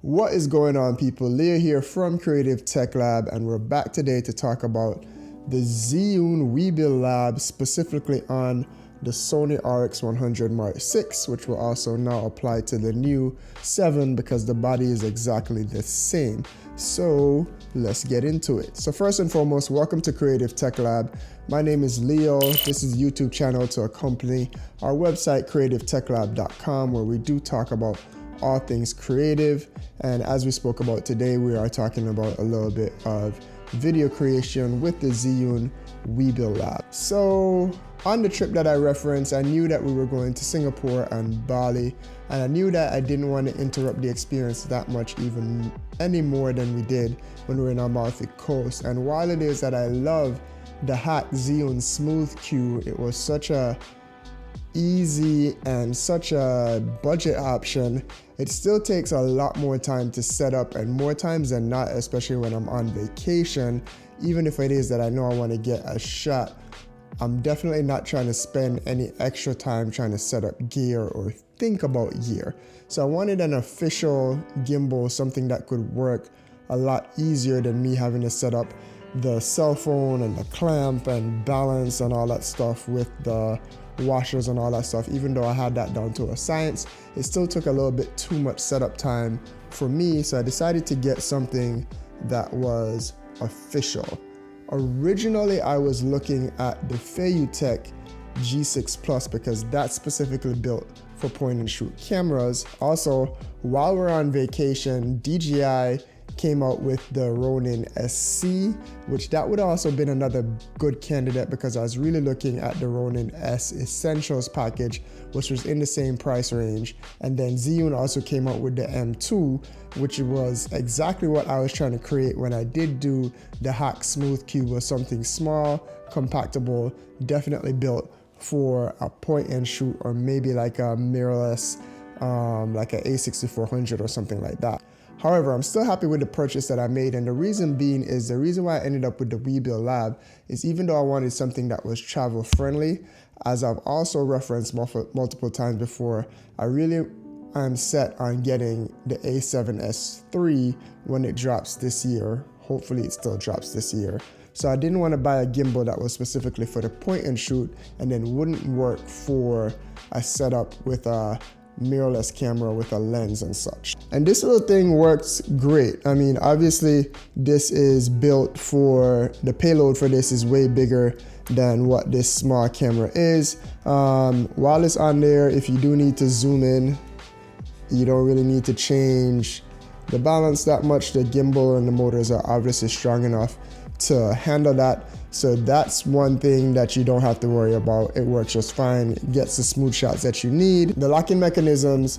What is going on, people? Leo here from Creative Tech Lab, and we're back today to talk about the Zhiyun Weebill Lab, specifically on the Sony RX100 VI, which will also now apply to the new 7 because the body is exactly the same. So let's get into it. So first and foremost, welcome to Creative Tech Lab. My name is Leo. This is a YouTube channel to accompany our website, creativetechlab.com, where we do talk about all things creative. And as we spoke about today, we are talking about a little bit of video creation with the Zhiyun Weebill Lab. So on the trip that I referenced, I knew that we were going to Singapore and Bali, and I knew that I didn't want to interrupt the experience that much, even any more than we did when we were in Amalfi Coast. And while it is that I love the hack Zhiyun Smooth Q, it was such a easy and such a budget option. It still takes a lot more time to set up, and more times than not, especially when I'm on vacation, even if it is that I know I want to get a shot, I'm definitely not trying to spend any extra time trying to set up gear or think about gear. So I wanted an official gimbal, something that could work a lot easier than me having to set up the cell phone and the clamp and balance and all that stuff with the washers and all that stuff. Even though I had that down to a science, it still took a little bit too much setup time for me. So I decided to get something that was official. Originally, I was looking at the Feiyutech G6 Plus because that's specifically built for point and shoot cameras. Also, while we're on vacation, DJI came out with the Ronin SC, which that would also been another good candidate because I was really looking at the Ronin S Essentials package, which was in the same price range. And then Zhiyun also came out with the M2, which was exactly what I was trying to create when I did do the hack Smooth Q, was something small, compactable, definitely built for a point and shoot, or maybe like a mirrorless, like a A6400 or something like that. However, I'm still happy with the purchase that I made, and the reason being is the reason why I ended up with the Weebill Lab is even though I wanted something that was travel friendly, as I've also referenced multiple times before, I really am set on getting the A7S III when it drops this year. Hopefully it still drops this year. So I didn't want to buy a gimbal that was specifically for the point and shoot and then wouldn't work for a setup with a mirrorless camera with a lens and such. And this little thing works great. I mean, obviously this is built for, the payload for this is way bigger than what this small camera is. While it's on there, if you do need to zoom in, you don't really need to change the balance that much. The gimbal and the motors are obviously strong enough to handle that. So that's one thing that you don't have to worry about. It works just fine. It gets the smooth shots that you need. The locking mechanisms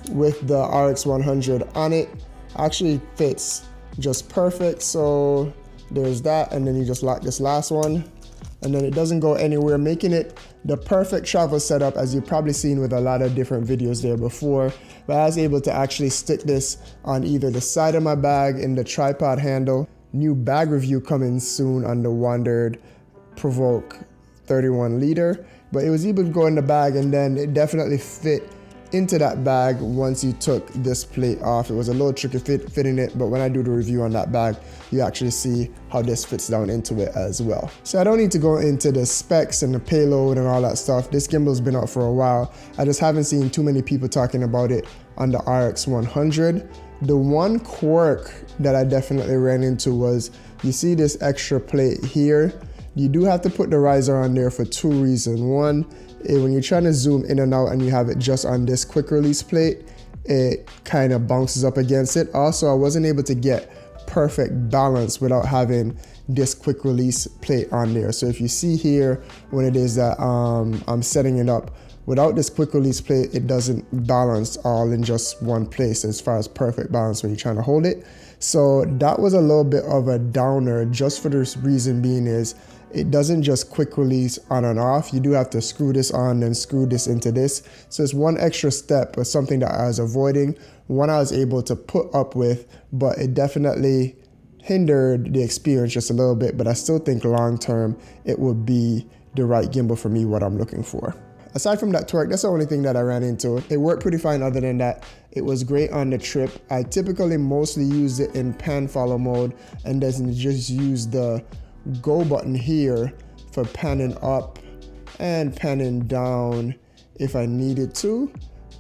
with the RX100 on it actually fits just perfect. So there's that, and then you just lock this last one, and then it doesn't go anywhere, making it the perfect travel setup, as you've probably seen with a lot of different videos there before. But I was able to actually stick this on either the side of my bag in the tripod handle. New bag review coming soon on the Wandered Provoke 31 liter, but it was able to go in the bag, and then it definitely fit into that bag once you took this plate off. It was a little tricky fitting it, but when I do the review on that bag, you actually see how this fits down into it as well. So I don't need to go into the specs and the payload and all that stuff. This gimbal's been out for a while. I just haven't seen too many people talking about it on the RX100. The one quirk that I definitely ran into was, you see this extra plate here? You do have to put the riser on there for two reasons. One, when you're trying to zoom in and out and you have it just on this quick release plate, it kind of bounces up against it. Also, I wasn't able to get perfect balance without having this quick release plate on there. So if you see here, when it is that I'm setting it up, without this quick release plate, it doesn't balance all in just one place as far as perfect balance when you're trying to hold it. So that was a little bit of a downer, just for this reason being is, it doesn't just quick release on and off. You do have to screw this on and screw this into this. So it's one extra step, but something that I was avoiding. One I was able to put up with, but it definitely hindered the experience just a little bit. But I still think long term, it would be the right gimbal for me, what I'm looking for. aside from that torque, that's the only thing that I ran into. It worked pretty fine. Other than that, it was great on the trip. I typically mostly use it in pan follow mode, and then just use the go button here for panning up and panning down if I needed to.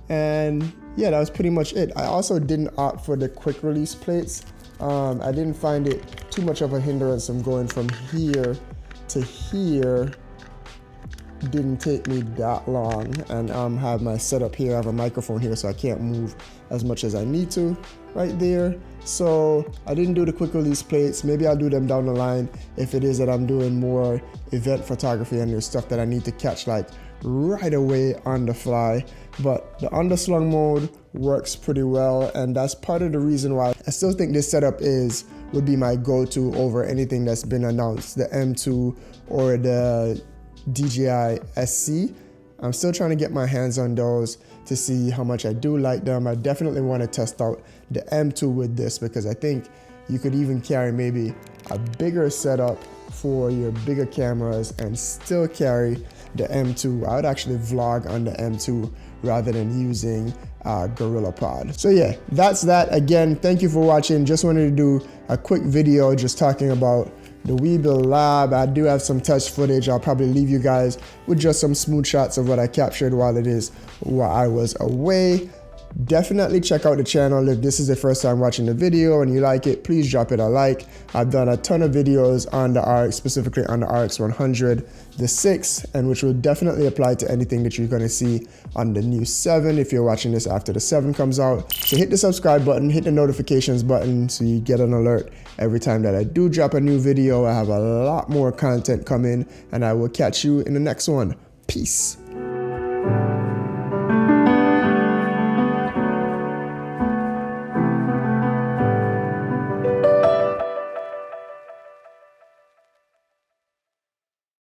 And yeah, that was pretty much it. I also didn't opt for the quick release plates. I didn't find it too much of a hindrance. I'm going from here to here. Didn't take me that long, and have my setup here. I have a microphone here, so I can't move as much as I need to right there. So I didn't do the quick release plates. Maybe I'll do them down the line if it is that I'm doing more event photography and there's stuff that I need to catch like right away on the fly. But the underslung mode works pretty well, and that's part of the reason why I still think this setup would be my go-to over anything that's been announced, the M2 or the DJI SC. I'm still trying to get my hands on those to see how much I do like them. I definitely want to test out the M2 with this, because I think you could even carry maybe a bigger setup for your bigger cameras and still carry the M2. I would actually vlog on the M2 rather than using GorillaPod. So yeah, that's that. Again, thank you for watching. Just wanted to do a quick video just talking about the Weebill Lab. I do have some test footage. I'll probably leave you guys with just some smooth shots of what I captured while I was away. Definitely check out the channel. If this is the first time watching the video and you like it, please drop it a like. I've done a ton of videos on the RX, specifically on the RX100 VI, and which will definitely apply to anything that you're going to see on the new 7 if you're watching this after the 7 comes out. So hit the subscribe button, hit the notifications button so you get an alert every time that I do drop a new video. I have a lot more content coming, and I will catch you in the next one. Peace.